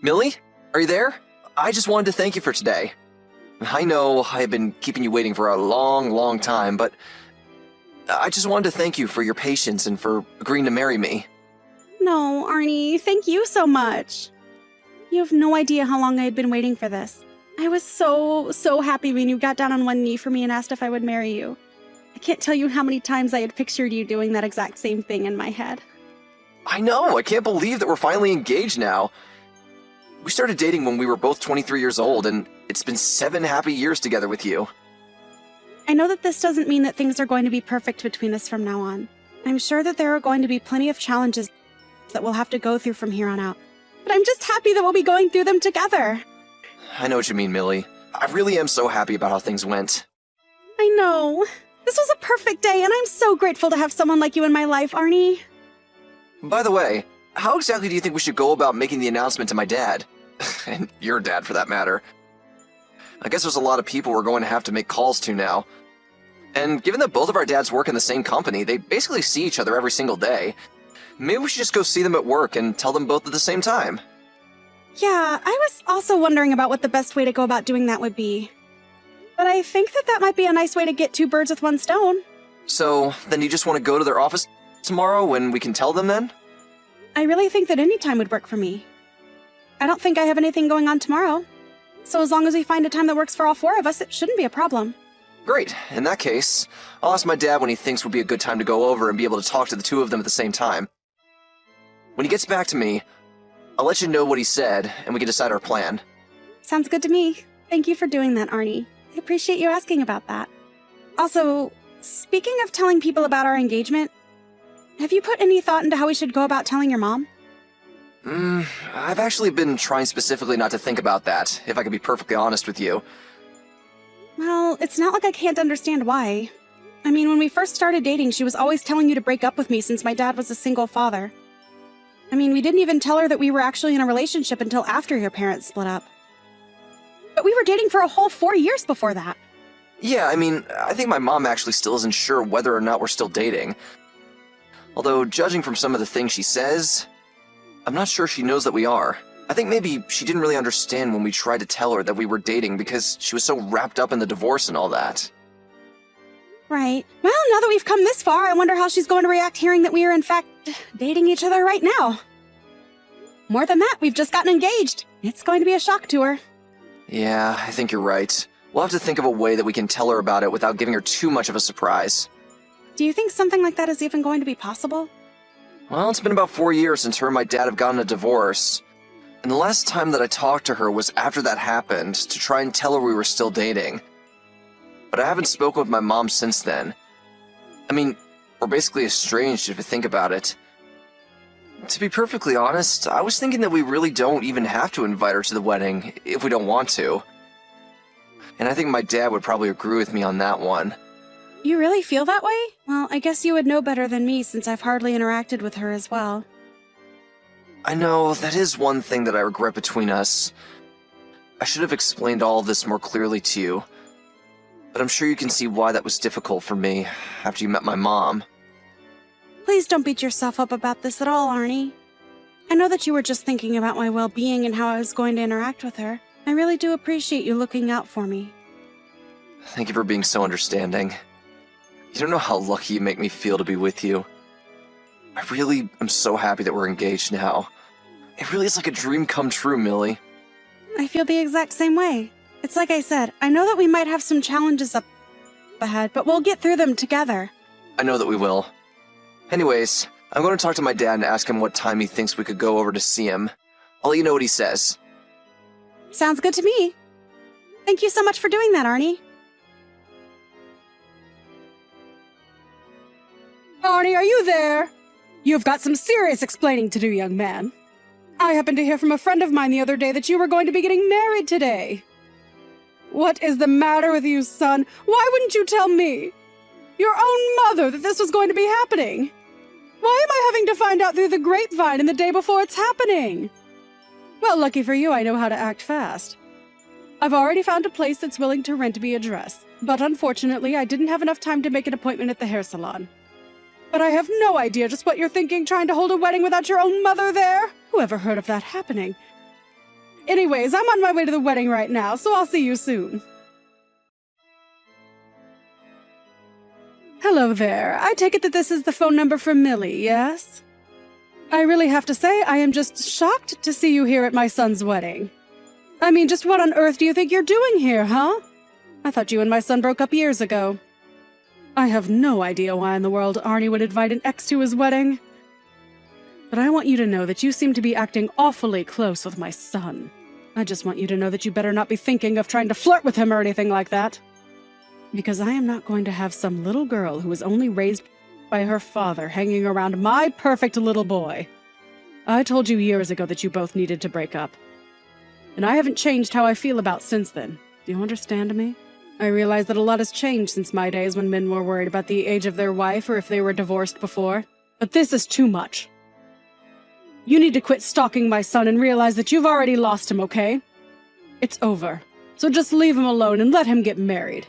Millie? Are you there? I just wanted to thank you for today. I know I've been keeping you waiting for a long time, but I just wanted to thank you for your patience and for agreeing to marry me. No, Arnie, thank you so much. You have no idea how long I had been waiting for this. I was so happy when you got down on one knee for me and asked if I would marry you. I can't tell you how many times I had pictured you doing that exact same thing in my head. I know, I can't believe that we're finally engaged now. We started dating when we were both 23 years old, and it's been 7 happy years together with you. I know that this doesn't mean that things are going to be perfect between us from now on. I'm sure that there are going to be plenty of challenges that we'll have to go through from here on out. But I'm just happy that we'll be going through them together. I know what you mean, Millie. I really am so happy about how things went. I know. This was a perfect day, and I'm so grateful to have someone like you in my life, Arnie. By the way, how exactly do you think we should go about making the announcement to my dad? And your dad, for that matter. I guess there's a lot of people we're going to have to make calls to now. And given that both of our dads work in the same company, they basically see each other every single day. Maybe we should just go see them at work and tell them both at the same time. Yeah, I was also wondering about what the best way to go about doing that would be. But I think that might be a nice way to get 2 birds with 1 stone. So, then you just want to go to their office tomorrow when we can tell them then? I really think that any time would work for me. I don't think I have anything going on tomorrow. So as long as we find a time that works for all 4 of us, it shouldn't be a problem. Great. In that case, I'll ask my dad when he thinks would be a good time to go over and be able to talk to the 2 of them at the same time. When he gets back to me, I'll let you know what he said, and we can decide our plan. Sounds good to me. Thank you for doing that, Arnie. I appreciate you asking about that. Also, speaking of telling people about our engagement, have you put any thought into how we should go about telling your mom? I've actually been trying specifically not to think about that, if I can be perfectly honest with you. Well, it's not like I can't understand why. I mean, when we first started dating, she was always telling you to break up with me since my dad was a single father. I mean, we didn't even tell her that we were actually in a relationship until after your parents split up. But we were dating for a whole 4 years before that. Yeah, I mean, I think my mom actually still isn't sure whether or not we're still dating. Although, judging from some of the things she says, I'm not sure she knows that we are. I think maybe she didn't really understand when we tried to tell her that we were dating because she was so wrapped up in the divorce and all that. Right. Well, now that we've come this far, I wonder how she's going to react hearing that we are in fact dating each other right now. More than that, we've just gotten engaged. It's going to be a shock to her. Yeah, I think you're right. We'll have to think of a way that we can tell her about it without giving her too much of a surprise. Do you think something like that is even going to be possible? Well, it's been about 4 years since her and my dad have gotten a divorce. And the last time that I talked to her was after that happened, to try and tell her we were still dating. But I haven't spoken with my mom since then. I mean, we're basically estranged if you think about it. To be perfectly honest, I was thinking that we really don't even have to invite her to the wedding if we don't want to. And I think my dad would probably agree with me on that one. You really feel that way? Well, I guess you would know better than me since I've hardly interacted with her as well. I know, that is one thing that I regret between us. I should have explained all of this more clearly to you. But I'm sure you can see why that was difficult for me after you met my mom. Please don't beat yourself up about this at all, Arnie. I know that you were just thinking about my well-being and how I was going to interact with her. I really do appreciate you looking out for me. Thank you for being so understanding. You don't know how lucky you make me feel to be with you. I really am so happy that we're engaged now. It really is like a dream come true, Millie. I feel the exact same way. It's like I said, I know that we might have some challenges up ahead, but we'll get through them together. I know that we will. Anyways, I'm going to talk to my dad and ask him what time he thinks we could go over to see him. I'll let you know what he says. Sounds good to me. Thank you so much for doing that, Arnie. Arnie, are you there? You've got some serious explaining to do, young man. I happened to hear from a friend of mine the other day that you were going to be getting married today. What is the matter with you, son? Why wouldn't you tell me? Your own mother that this was going to be happening. Why am I having to find out through the grapevine in the day before it's happening? Well, lucky for you, I know how to act fast. I've already found a place that's willing to rent me a dress, but unfortunately, I didn't have enough time to make an appointment at the hair salon. But I have no idea just what you're thinking, trying to hold a wedding without your own mother there. Whoever heard of that happening? Anyways, I'm on my way to the wedding right now, so I'll see you soon. Hello there. I take it that this is the phone number for Millie, yes? I really have to say, I am just shocked to see you here at my son's wedding. I mean, just what on earth do you think you're doing here, huh? I thought you and my son broke up years ago. I have no idea why in the world Arnie would invite an ex to his wedding. But I want you to know that you seem to be acting awfully close with my son. I just want you to know that you better not be thinking of trying to flirt with him or anything like that. Because I am not going to have some little girl who was only raised by her father hanging around my perfect little boy. I told you years ago that you both needed to break up. And I haven't changed how I feel about since then. Do you understand me? I realize that a lot has changed since my days when men were worried about the age of their wife or if they were divorced before. But this is too much. You need to quit stalking my son and realize that you've already lost him, okay? It's over. So just leave him alone and let him get married.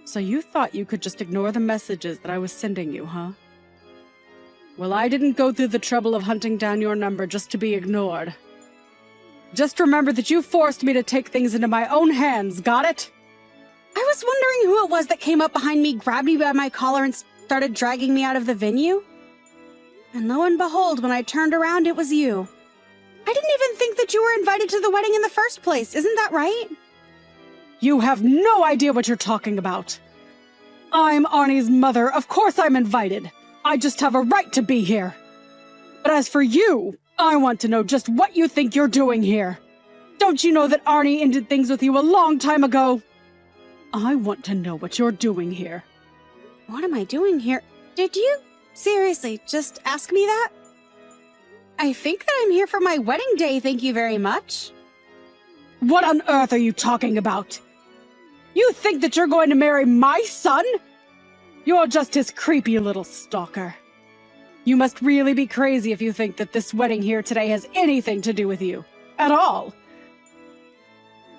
So you thought you could just ignore the messages that I was sending you, huh? Well, I didn't go through the trouble of hunting down your number just to be ignored. Just remember that you forced me to take things into my own hands, got it? I was wondering who it was that came up behind me, grabbed me by my collar, and started dragging me out of the venue. And lo and behold, when I turned around, it was you. I didn't even think that you were invited to the wedding in the first place, isn't that right? You have no idea what you're talking about. I'm Arnie's mother, of course I'm invited. I just have a right to be here. But as for you, I want to know just what you think you're doing here. Don't you know that Arnie ended things with you a long time ago? I want to know what you're doing here. What am I doing here? Did you seriously just ask me that? I think that I'm here for my wedding day, thank you very much. What on earth are you talking about? You think that you're going to marry my son? You're just his creepy little stalker. You must really be crazy if you think that this wedding here today has anything to do with you. At all.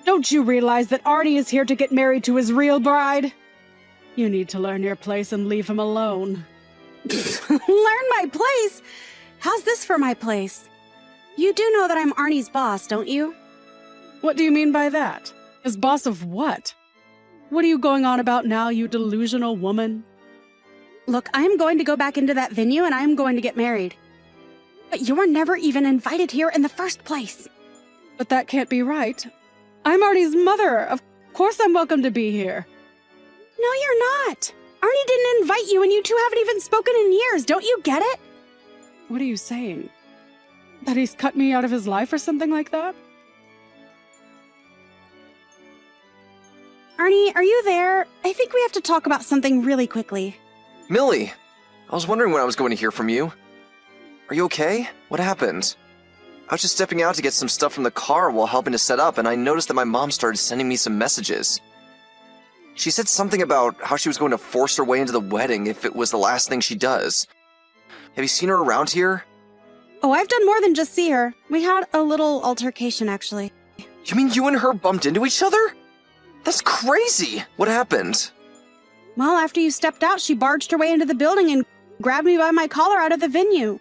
Don't you realize that Arnie is here to get married to his real bride? You need to learn your place and leave him alone. Learn my place? How's this for my place? You do know that I'm Arnie's boss, don't you? What do you mean by that? His boss of what? What are you going on about now, you delusional woman? Look, I am going to go back into that venue and I am going to get married. But you were never even invited here in the first place. But that can't be right. I'm Arnie's mother. Of course I'm welcome to be here. No, you're not. Arnie didn't invite you and you two haven't even spoken in years. Don't you get it? What are you saying? That he's cut me out of his life or something like that? Arnie, are you there? I think we have to talk about something really quickly. Millie, I was wondering when I was going to hear from you. Are you okay? What happened? I was just stepping out to get some stuff from the car while helping to set up, and I noticed that my mom started sending me some messages. She said something about how she was going to force her way into the wedding if it was the last thing she does. Have you seen her around here? Oh, I've done more than just see her. We had a little altercation, actually. You mean you and her bumped into each other? That's crazy! What happened? Well, after you stepped out, she barged her way into the building and grabbed me by my collar out of the venue.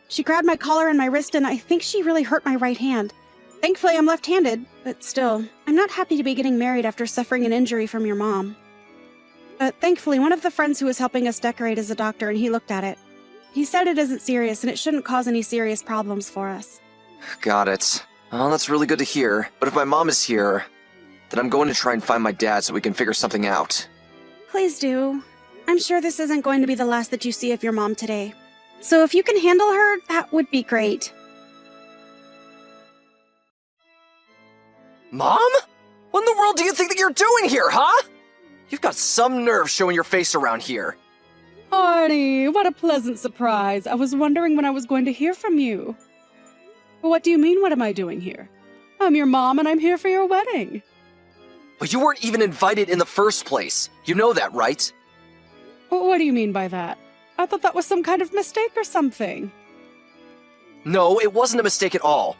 She grabbed my collar and my wrist, and I think she really hurt my right hand. Thankfully, I'm left-handed, but still, I'm not happy to be getting married after suffering an injury from your mom. But thankfully, one of the friends who was helping us decorate is a doctor, and he looked at it. He said it isn't serious, and it shouldn't cause any serious problems for us. Got it. Well, that's really good to hear, but if my mom is here, then I'm going to try and find my dad so we can figure something out. Please do. I'm sure this isn't going to be the last that you see of your mom today. So if you can handle her, that would be great. Mom? What in the world do you think that you're doing here, huh? You've got some nerve showing your face around here. Arnie, what a pleasant surprise. I was wondering when I was going to hear from you. What do you mean, what am I doing here? I'm your mom and I'm here for your wedding. But you weren't even invited in the first place. You know that, right? What do you mean by that? I thought that was some kind of mistake or something. No, it wasn't a mistake at all.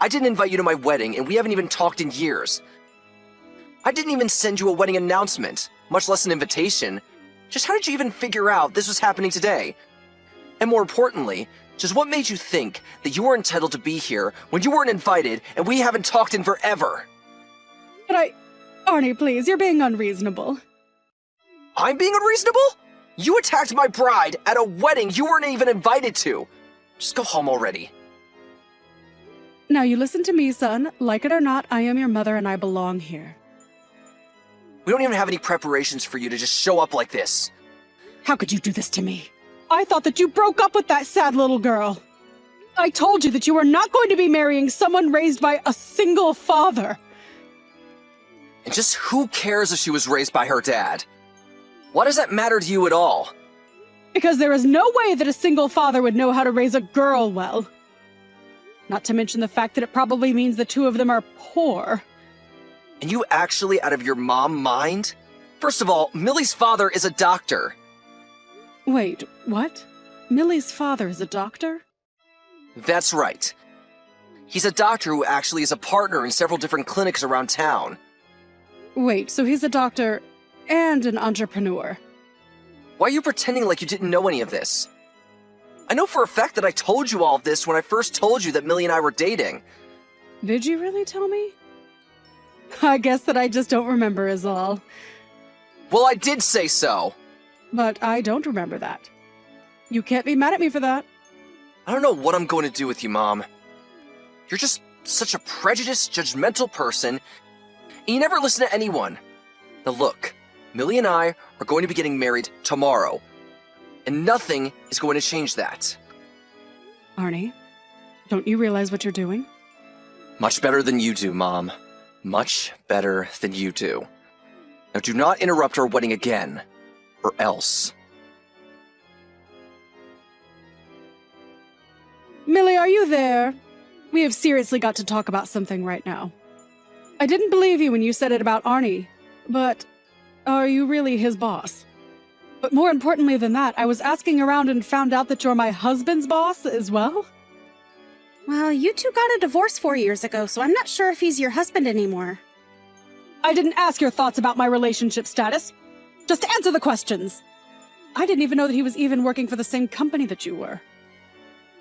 I didn't invite you to my wedding, and we haven't even talked in years. I didn't even send you a wedding announcement, much less an invitation. Just how did you even figure out this was happening today? And more importantly, just what made you think that you were entitled to be here when you weren't invited and we haven't talked in forever? But Arnie, please, you're being unreasonable. I'm being unreasonable? You attacked my bride at a wedding you weren't even invited to. Just go home already. Now you listen to me, son. Like it or not, I am your mother and I belong here. We don't even have any preparations for you to just show up like this. How could you do this to me? I thought that you broke up with that sad little girl. I told you that you were not going to be marrying someone raised by a single father. And just who cares if she was raised by her dad? Why does that matter to you at all? Because there is no way that a single father would know how to raise a girl well. Not to mention the fact that it probably means the two of them are poor. And you actually out of your mom mind? First of all, Millie's father is a doctor. Wait, what? Millie's father is a doctor? That's right. He's a doctor who actually is a partner in several different clinics around town. Wait, so he's a doctor and an entrepreneur. Why are you pretending like you didn't know any of this? I know for a fact that I told you all of this when I first told you that Millie and I were dating. Did you really tell me? I guess that I just don't remember is all. Well, I did say so. But I don't remember that. You can't be mad at me for that. I don't know what I'm going to do with you, Mom. You're just such a prejudiced, judgmental person, and you never listen to anyone. Now look, Millie and I are going to be getting married tomorrow, and nothing is going to change that. Arnie, don't you realize what you're doing? Much better than you do, Mom. Much better than you do. Now do not interrupt our wedding again, or else. Millie, are you there? We have seriously got to talk about something right now. I didn't believe you when you said it about Arnie, but are you really his boss? But more importantly than that, I was asking around and found out that you're my husband's boss as well? Well, you two got a divorce 4 years ago, so I'm not sure if he's your husband anymore. I didn't ask your thoughts about my relationship status. Just answer the questions. I didn't even know that he was even working for the same company that you were.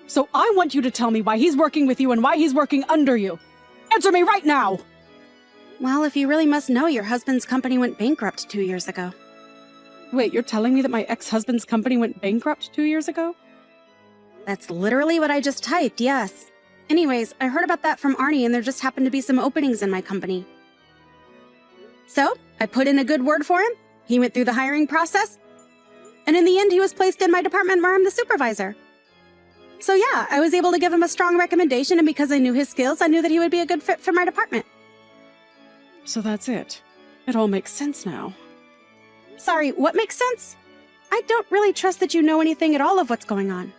So I want you to tell me why he's working with you and why he's working under you. Answer me right now! Well, if you really must know, your husband's company went bankrupt 2 years ago. Wait, you're telling me that my ex-husband's company went bankrupt 2 years ago? That's literally what I just typed, yes. Anyways, I heard about that from Arnie, and there just happened to be some openings in my company. So, I put in a good word for him. He went through the hiring process. And in the end, he was placed in my department where I'm the supervisor. So yeah, I was able to give him a strong recommendation, and because I knew his skills, I knew that he would be a good fit for my department. So that's it. It all makes sense now. Sorry, what makes sense? I don't really trust that you know anything at all of what's going on.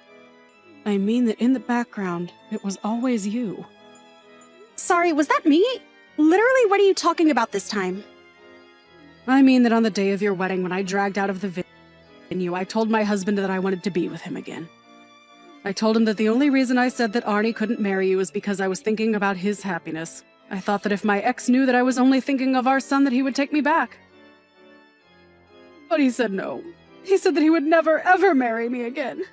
I mean that in the background, it was always you. Sorry, was that me? Literally, what are you talking about this time? I mean that on the day of your wedding, when I dragged out of the venue, I told my husband that I wanted to be with him again. I told him that the only reason I said that Arnie couldn't marry you was because I was thinking about his happiness. I thought that if my ex knew that I was only thinking of our son, that he would take me back. But he said no. He said that he would never, ever marry me again.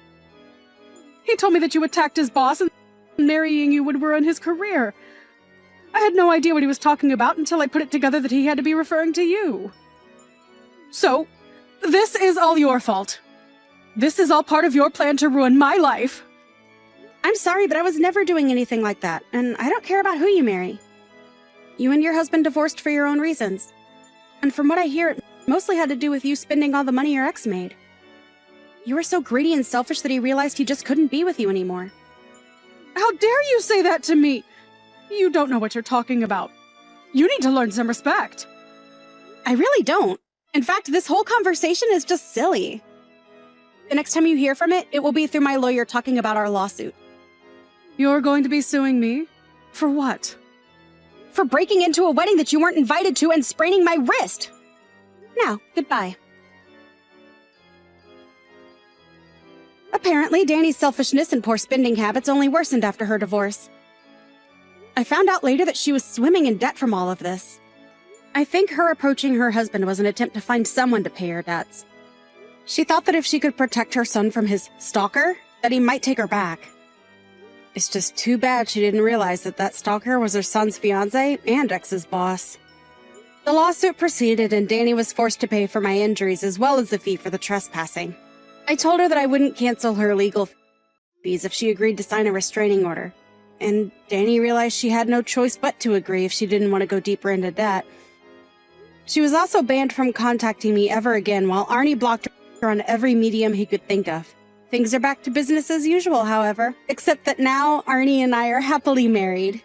He told me that you attacked his boss and marrying you would ruin his career. I had no idea what he was talking about until I put it together that he had to be referring to you. So, this is all your fault. This is all part of your plan to ruin my life. I'm sorry, but I was never doing anything like that, and I don't care about who you marry. You and your husband divorced for your own reasons. And from what I hear, it mostly had to do with you spending all the money your ex made. You were so greedy and selfish that he realized he just couldn't be with you anymore. How dare you say that to me? You don't know what you're talking about. You need to learn some respect. I really don't. In fact, this whole conversation is just silly. The next time you hear from it, it will be through my lawyer talking about our lawsuit. You're going to be suing me? For what? For breaking into a wedding that you weren't invited to and spraining my wrist. Now, goodbye. Apparently, Danny's selfishness and poor spending habits only worsened after her divorce. I found out later that she was swimming in debt from all of this. I think her approaching her husband was an attempt to find someone to pay her debts. She thought that if she could protect her son from his stalker, that he might take her back. It's just too bad she didn't realize that that stalker was her son's fiancé and ex's boss. The lawsuit proceeded, and Danny was forced to pay for my injuries as well as the fee for the trespassing. I told her that I wouldn't cancel her legal fees if she agreed to sign a restraining order, and Danny realized she had no choice but to agree if she didn't want to go deeper into debt. She was also banned from contacting me ever again, while Arnie blocked her on every medium he could think of. Things are back to business as usual, however, except that now Arnie and I are happily married.